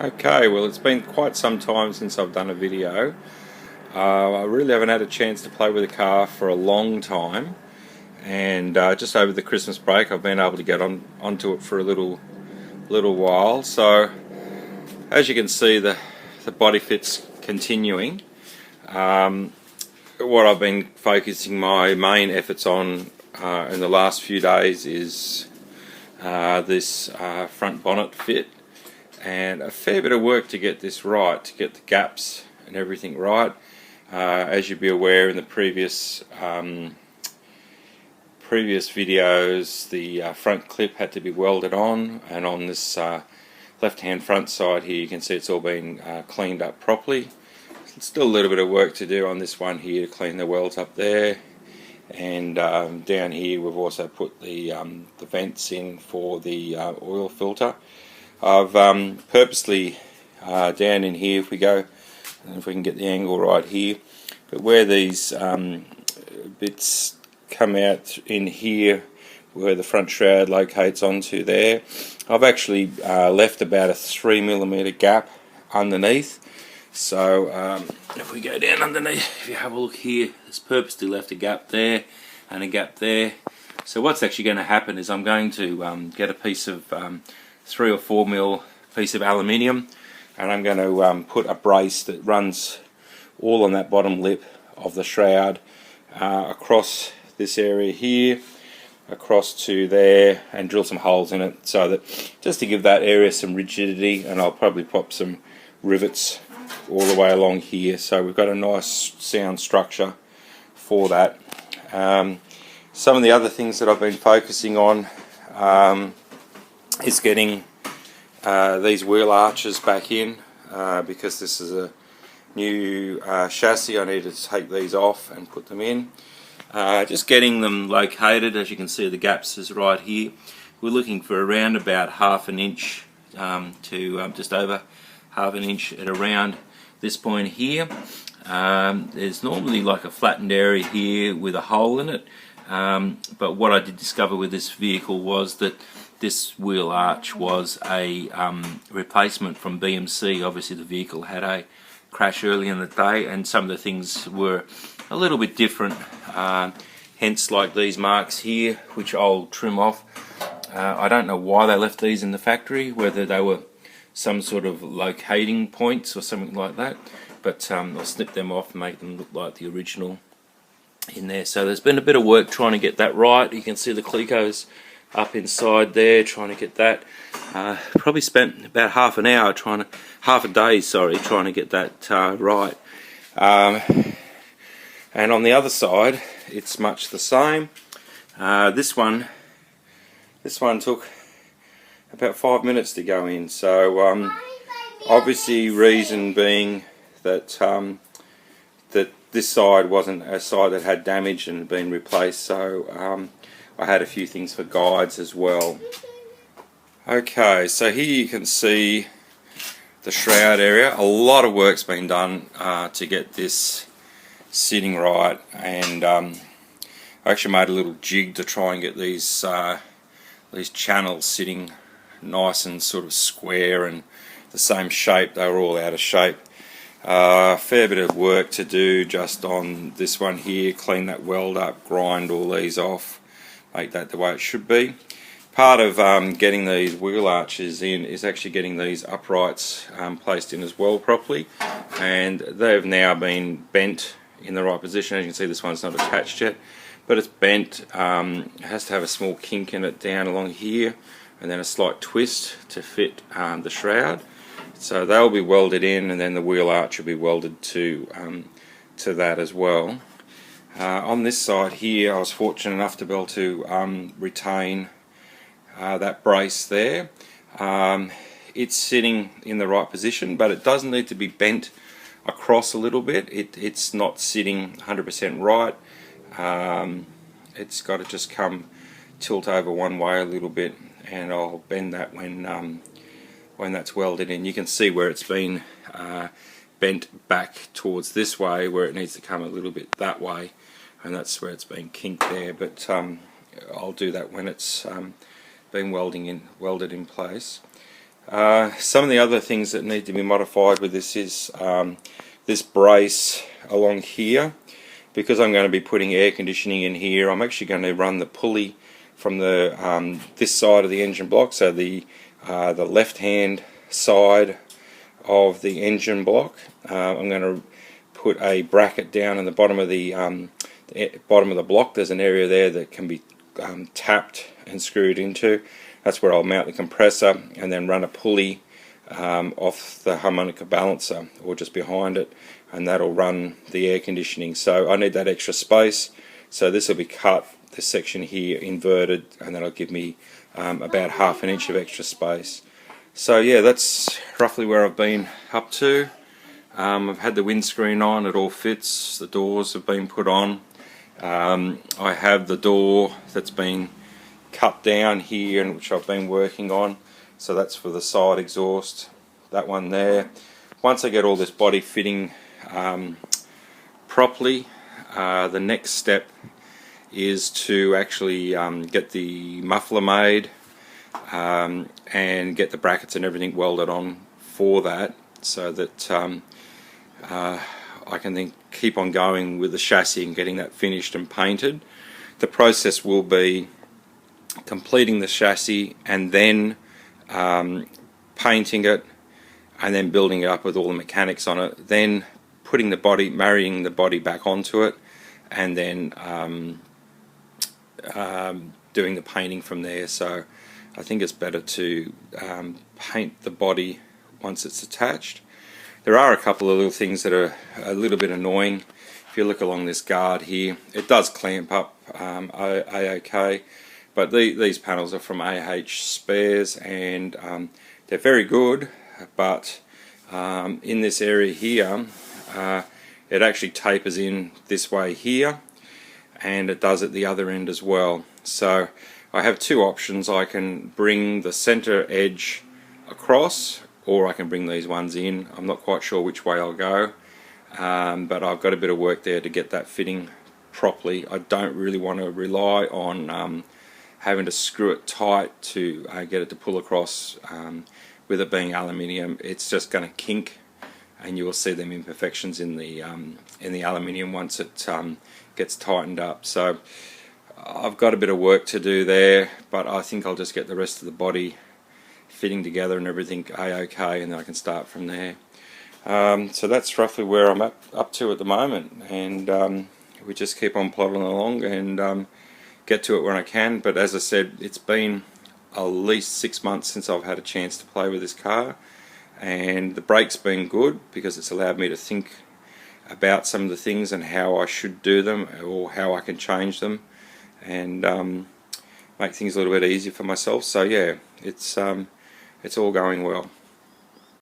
Okay, well it's been quite some time since I've done a video. I really haven't had a chance to play with the car for a long time, and just over the Christmas break I've been able to get onto it for a little while. So as you can see, the body fit's continuing. What I've been focusing my main efforts on in the last few days is this front bonnet fit, and a fair bit of work to get this right, to get the gaps and everything right. As you'd be aware, in the previous videos, the front clip had to be welded on, and on this left hand front side here you can see it's all been cleaned up properly. Still a little bit of work to do on this one here to clean the welds up there, and down here we've also put the vents in for the oil filter. I've purposely down in here, if we go, if we can get the angle right here, but where these bits come out in here, where the front shroud locates onto there, I've actually left about a 3mm gap underneath. So if we go down underneath, if you have a look here, there's purposely left a gap there and a gap there. So what's actually going to happen is I'm going to get a piece of 3 or 4mm piece of aluminium, and I'm going to put a brace that runs all on that bottom lip of the shroud across this area here, across to there, and drill some holes in it, so that just to give that area some rigidity. And I'll probably pop some rivets all the way along here, so we've got a nice sound structure for that. Some of the other things that I've been focusing on is getting these wheel arches back in, because this is a new chassis. I need to take these off and put them in. Just getting them located. As you can see, the gaps is right here. We're looking for around about 1/2 inch to just over 1/2 inch at around this point here. There's normally like a flattened area here with a hole in it, but what I did discover with this vehicle was that this wheel arch was a replacement from BMC. Obviously the vehicle had a crash early in the day, and some of the things were a little bit different, hence like these marks here, which I'll trim off. I don't know why they left these in the factory, whether they were some sort of locating points or something like that, but I'll snip them off and make them look like the original in there. So there's been a bit of work trying to get that right. You can see the Clecos up inside there, trying to get that. Probably spent about half a day trying to get that right. And on the other side it's much the same. This one took about 5 minutes to go in, so obviously reason being that that this side wasn't a side that had damage and had been replaced, so I had a few things for guides as well. Okay, so here you can see the shroud area. A lot of work's been done to get this sitting right, and I actually made a little jig to try and get these channels sitting nice and sort of square and the same shape. They were all out of shape. Fair bit of work to do just on this one here. Clean that weld up, grind all these off, make that the way it should be. Part of getting these wheel arches in is actually getting these uprights placed in as well properly, and they've now been bent in the right position. As you can see, this one's not attached yet, but it's bent. It has to have a small kink in it down along here, and then a slight twist to fit the shroud. So they'll be welded in, and then the wheel arch will be welded to that as well. On this side here, I was fortunate enough to be able to retain that brace there. It's sitting in the right position, but it does need to be bent across a little bit. It's not sitting 100% right. It's got to just tilt over one way a little bit, and I'll bend that when that's welded in. You can see where it's been bent back towards this way, where it needs to come a little bit that way, and that's where it's been kinked there, but I'll do that when it's been welded in place. Some of the other things that need to be modified with this is this brace along here. Because I'm going to be putting air conditioning in here, I'm actually going to run the pulley from the this side of the engine block, so the left hand side of the engine block. I'm going to put a bracket down in the bottom of the block. There's an area there that can be tapped and screwed into. That's where I'll mount the compressor, and then run a pulley off the harmonica balancer or just behind it, and that'll run the air conditioning. So I need that extra space, so this will be cut, this section here inverted, and that'll give me about ½ an inch of extra space. So yeah, that's roughly where I've been up to. I've had the windscreen on, it all fits, the doors have been put on. I have the door that's been cut down here, and which I've been working on, so that's for the side exhaust, that one there. Once I get all this body fitting properly, the next step is to actually get the muffler made and get the brackets and everything welded on for that, so that I can then keep on going with the chassis and getting that finished and painted. The process will be completing the chassis and then painting it, and then building it up with all the mechanics on it, then putting the body, marrying the body back onto it, and then doing the painting from there. So I think it's better to paint the body once it's attached. There are a couple of little things that are a little bit annoying. If you look along this guard here, it does clamp up a-okay, but these panels are from AH Spares, and they're very good, but in this area here, it actually tapers in this way here, and it does at the other end as well. So I have two options. I can bring the center edge across, or I can bring these ones in. I'm not quite sure which way I'll go, but I've got a bit of work there to get that fitting properly. I don't really want to rely on having to screw it tight to get it to pull across. With it being aluminium, it's just going to kink, and you will see them imperfections in the aluminium once it gets tightened up. So I've got a bit of work to do there, but I think I'll just get the rest of the body fitting together and everything a-okay, and then I can start from there. So that's roughly where I'm up to at the moment, and we just keep on plodding along and get to it when I can. But as I said, it's been at least 6 months since I've had a chance to play with this car, and the brake's been good because it's allowed me to think about some of the things and how I should do them, or how I can change them, and make things a little bit easier for myself. So yeah, it's all going well.